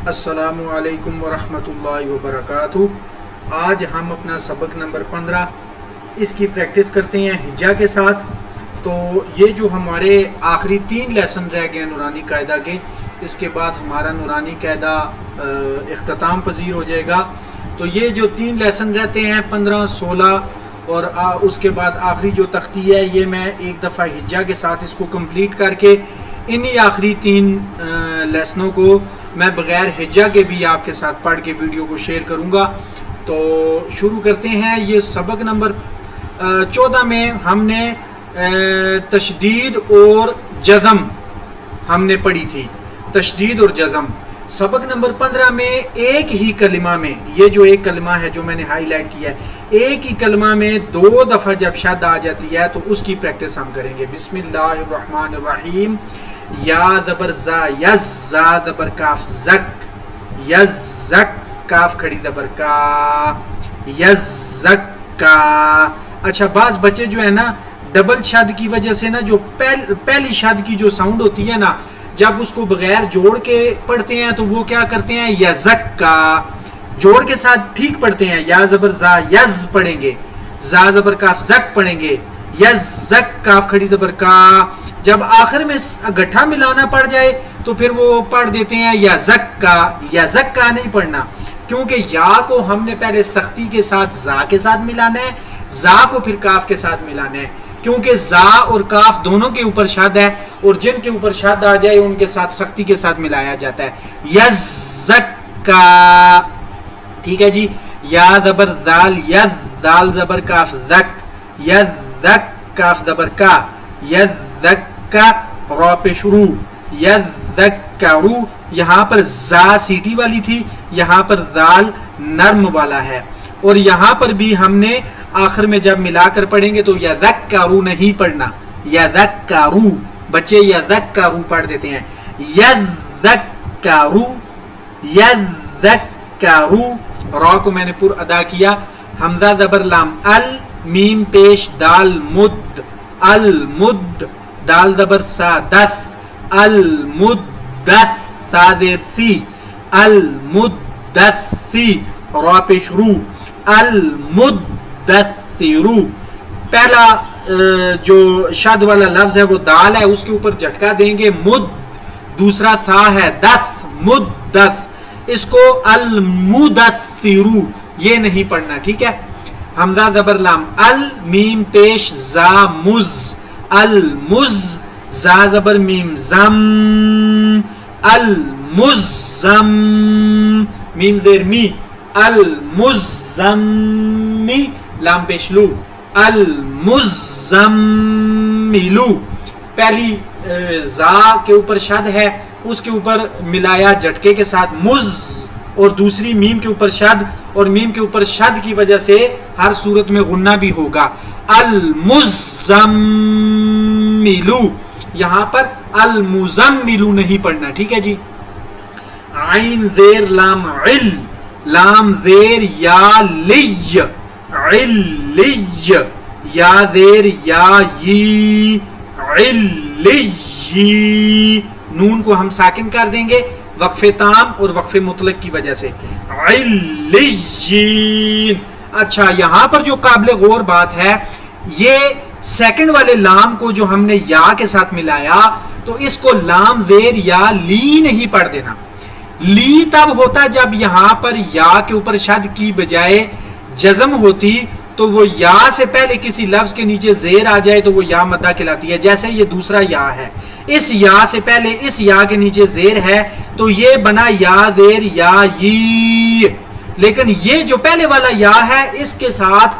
السلام علیکم ورحمۃ اللہ وبرکاتہ۔ آج ہم اپنا سبق نمبر 15 اس کی پریکٹس کرتے ہیں ہجا کے ساتھ۔ تو یہ جو ہمارے آخری 3 لیسن رہ گئے نورانی قاعدہ کے، اس کے بعد ہمارا نورانی قاعدہ اختتام پذیر ہو جائے گا۔ تو یہ جو 3 لیسن رہتے ہیں 15، 16 اور اس کے بعد آخری جو تختی ہے، یہ میں ایک دفعہ ہجا کے ساتھ اس کو کمپلیٹ کر کے انہی آخری 3 لیسنوں کو میں بغیر ہجا کے بھی آپ کے ساتھ پڑھ کے ویڈیو کو شیئر کروں گا۔ تو شروع کرتے ہیں۔ یہ سبق نمبر 14 میں ہم نے تشدید اور جزم ہم نے پڑھی تھی، تشدید اور جزم۔ سبق نمبر 15 میں ایک ہی کلمہ میں، یہ جو ایک کلمہ ہے جو میں نے ہائی لائٹ کیا ہے، ایک ہی کلمہ میں 2 دفعہ جب شد آ جاتی ہے تو اس کی پریکٹس ہم کریں گے۔ بسم اللہ الرحمن الرحیم۔ یا زبر زا یز، زا زبر کاف زک، یز زک، کاف کھڑی زبر کا، یز زک کا۔ اچھا بعض بچے جو ہے نا ڈبل شد کی وجہ سے نا جو پہلی شد کی جو ساؤنڈ ہوتی ہے نا، جب اس کو بغیر جوڑ کے پڑھتے ہیں تو وہ کیا کرتے ہیں، یزک کا جوڑ کے ساتھ ٹھیک پڑھتے ہیں۔ یا زبر زا یز پڑھیں گے، زا زبر کاف زک پڑھیں گے، یز زک کاف کھڑی زبر کا۔ جب آخر میں گٹھا ملانا پڑ جائے تو پھر وہ پڑھ دیتے ہیں یا زک کا۔ یا زک کا نہیں پڑھنا، کیونکہ یا کو ہم نے پہلے سختی کے ساتھ زا کے ساتھ ملانا ہے، زا کو پھر کاف کے ساتھ ملانا ہے، کیونکہ زا اور کاف دونوں کے اوپر شد ہے، اور جن کے اوپر شد آ جائے ان کے ساتھ سختی کے ساتھ ملایا جاتا ہے۔ یز زک کا، ٹھیک ہے جی۔ یا زبر دال ید، دال زبر کاف زک، ید زک کاف زبر کا، ید زک کا، را پہ شروع، ید زک کا رو۔ یہاں پر زا سیٹی والی تھی، یہاں پر زال نرم والا ہے، اور یہاں پر بھی ہم نے آخر میں جب ملا کر پڑھیں گے تو یذک کا رو نہیں پڑھنا، یذک کا رو، بچے یذک کا رو پڑھ دیتے ہیں، یذک کا رو، یذک کا رو۔ را کو میں نے پر ادا کیا۔ حمزہ زبر لام ال، میم پیش دال مد، المد، دال زبر سا دس، المدس، سا زیر سی، المدسی، را پہ شروع، المدثرو۔ پہلا جو شد والا لفظ ہے وہ دال ہے، اس کے اوپر جھٹکا دیں گے مد، دوسرا سا ہے دس، مدس، اس کو المدثرو یہ نہیں پڑھنا، ٹھیک ہے۔ حمزہ زبر لام ال، میم پیش زا مز، المز، زا زبر میم زم، المزم، میم زیر می، المزمی، لام پیش لو، المزملو۔ پہلی زا کے اوپر شد ہے، اس کے اوپر ملایا جھٹکے کے ساتھ مز، اور دوسری میم کے اوپر شد، اور میم کے اوپر شد کی وجہ سے ہر صورت میں غنہ بھی ہوگا، المزملو۔ یہاں پر المزملو نہیں پڑھنا، ٹھیک ہے جی۔ عین زیر لام عل، لام زیر یا لی، علی، یا زیر یا یی، علی، نون کو ہم ساکن کر دیں گے وقف تام اور وقف مطلق کی وجہ سے، علیین۔ اچھا یہاں پر جو قابل غور بات ہے، یہ سیکنڈ والے لام کو جو ہم نے یا کے ساتھ ملایا تو اس کو لام زیر یا لی نہیں پڑھ دینا۔ لی تب ہوتا جب یہاں پر یا کے اوپر شد کی بجائے جزم ہوتی تو وہ یا سے پہلے کسی لفظ کے نیچے زیر آ جائے تو وہ یا مدہ کہلاتی ہے، جیسے یہ دوسرا یا ہے، اس یا سے پہلے اس یا کے نیچے زیر ہے تو یہ بنا یا زیر یا یی، لیکن یہ جو پہلے والا یا ہے اس کے ساتھ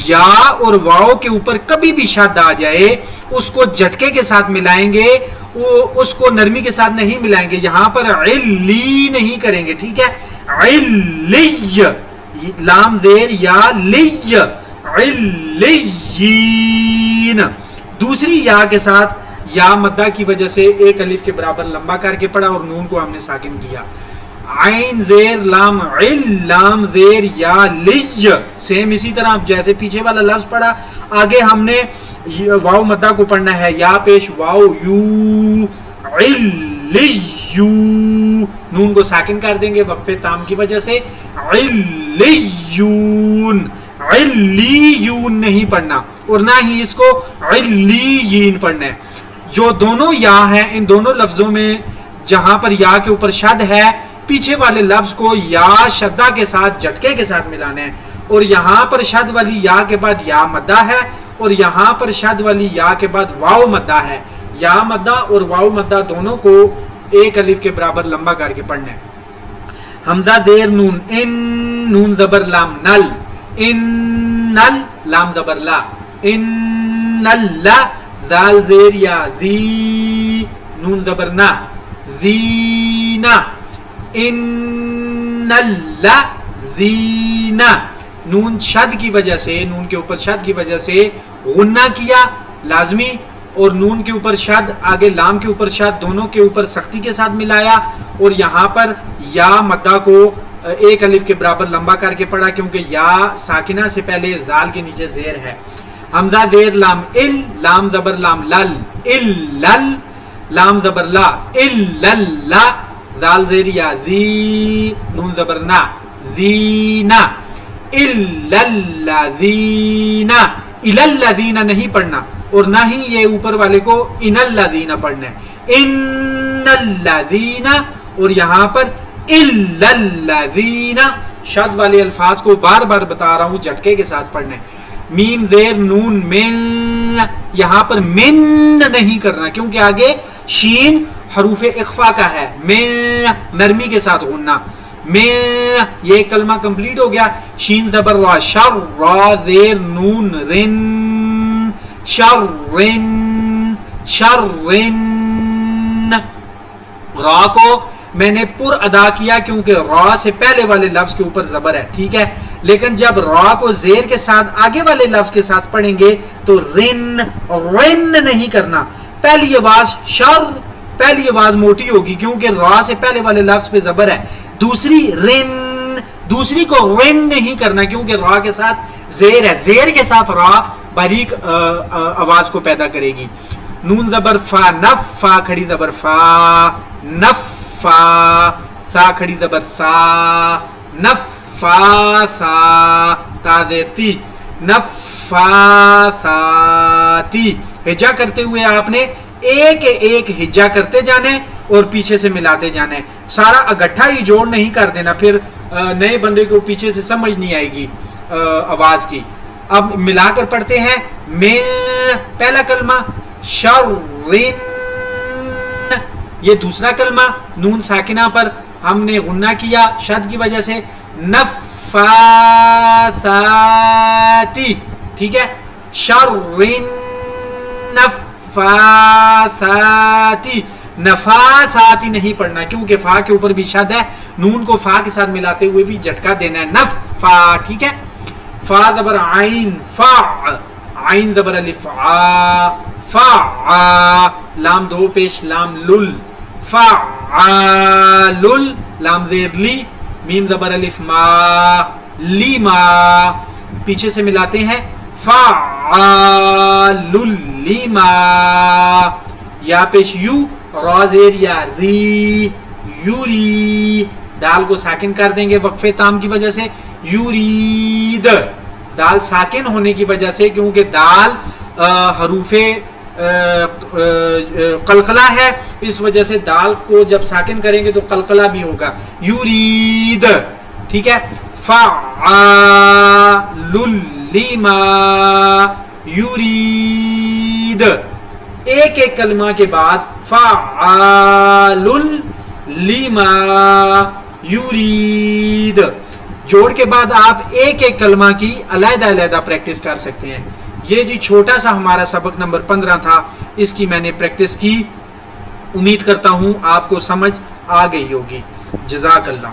یا اور واو کے اوپر کبھی بھی شد آ جائے اس کو جھٹکے کے ساتھ ملائیں گے، اس کو نرمی کے ساتھ نہیں ملائیں گے، یہاں پر علی نہیں کریں گے، ٹھیک ہے۔ علی، لام زیر یا لی، علیین۔ دوسری یا کے ساتھ یا مدہ کی وجہ سے ایک الف کے برابر لمبا کر کے پڑھا اور نون کو ہم نے ساکن کیا۔ عین زیر لام عل، لام زیر یا لی، سیم اسی طرح جیسے پیچھے والا لفظ پڑھا، آگے ہم نے واو مدہ کو پڑھنا ہے، یا پیش واو یو، علی یو نون کو ساکن کر دیں گے وقفے تام کی وجہ سے. علیون علیون نہیں پڑھنا اور نہ ہی اس کو علیین پڑھنا ہے. جو دونوں یا ہیں ان دونوں لفظوں میں جہاں پر یا کے اوپر شد ہے پیچھے والے لفظ کو یا شدہ کے ساتھ جھٹکے کے ساتھ ملانا ہے. اور یہاں پر شد والی یا کے بعد یا مدہ ہے اور یہاں پر شد والی یا کے بعد واو مدہ ہے. یا مدہ اور واو مدہ دونوں کو ایک الف کے برابر لمبا کر کے پڑھنا ہے. حمزہ زیر نون ان نون زبر لام نل ان نل لام زبر لا ان نل زال زیر یا زی نون زبر نا زینا ان نل زینا. نون شد کی وجہ سے نون کے اوپر شد کی وجہ سے غنہ کیا لازمی اور نون کے اوپر شد آگے لام کے اوپر شد دونوں کے اوپر سختی کے ساتھ ملایا اور یہاں پر یا مدہ کو ایک الف کے برابر لمبا کر کے پڑھا کیونکہ یا ساکنہ سے پہلے زال کے نیچے زیر ہے. حمزہ زیر لام ال لام زبر لام لل ال لل لام زبر لا ال لل لا زال زیر یا زی نون زبر نا زینا الا الذین الا الذین نہیں پڑھنا اور نہ ہی یہ اوپر والے کو ان الذین پڑھنا ہے. ان الذین اور یہاں پر الا الذین شد والے الفاظ کو بار بار بتا رہا ہوں جھٹکے کے ساتھ پڑھنا ہے. میم زیر نون من یہاں پر من نہیں کرنا کیونکہ آگے شین حروف اخفا کا ہے. من نرمی کے ساتھ غنہ من یہ کلمہ کمپلیٹ ہو گیا. شین زبر را شر را زیر نون رن شرن شرن. را کو میں نے پر ادا کیا کیونکہ را سے پہلے والے لفظ کے اوپر زبر ہے ٹھیک ہے لیکن جب را کو زیر کے ساتھ آگے والے لفظ کے ساتھ پڑھیں گے تو رن رن نہیں کرنا. پہلی آواز شر پہلی آواز موٹی ہوگی کیونکہ را سے پہلے والے لفظ پہ زبر ہے. دوسری رن دوسری کو رن نہیں کرنا کیونکہ را کے ساتھ زیر ہے. زیر کے ساتھ را باریک آواز کو پیدا کرے گی. نون زبر فا نف فا کھڑی زبر فا نف فا سا کھڑی زبر سا نف فا سا تا زیر تی نف فا سا تی. ہجا کرتے ہوئے آپ نے ایک ایک ہجا کرتے جانے اور پیچھے سے ملاتے جانے. سارا اگٹھا ہی جوڑ نہیں کر دینا پھر نئے بندے کو پیچھے سے سمجھ نہیں آئے گی آواز کی. اب ملا کر پڑھتے ہیں من پہلا کلمہ شرن یہ دوسرا کلمہ نون ساکنہ پر ہم نے غنہ کیا شد کی وجہ سے نفاساتی ٹھیک ہے. شرن نفاساتی نفاساتی نہیں پڑھنا کیونکہ فا کے اوپر بھی شد ہے. نون کو فا کے ساتھ ملاتے ہوئے بھی جھٹکا دینا ہے نفا ٹھیک ہے. فا زبر عین فا عین زبر الف آ فا لام دو پیش لام لل فا لل لام زیر لی میم زبر الف ما لی ما پیچھے سے ملاتے ہیں فا لل لی ما یا پیش یو را زیر یا ری یوری دال کو ساکن کر دیں گے وقفے تام کی وجہ سے یورید دال ساکن ہونے کی وجہ سے کیونکہ دال حروف قلقلہ ہے اس وجہ سے دال کو جب ساکن کریں گے تو قلقلہ بھی ہوگا یورید ٹھیک ہے. فعال لما یورید ایک ایک کلمہ کے بعد فعال لما یورید جوڑ کے بعد آپ ایک ایک کلمہ کی علیحدہ علیحدہ پریکٹس کر سکتے ہیں. یہ جی چھوٹا سا ہمارا سبق نمبر 15 تھا اس کی میں نے پریکٹس کی امید کرتا ہوں آپ کو سمجھ آ گئی ہوگی. جزاک اللہ.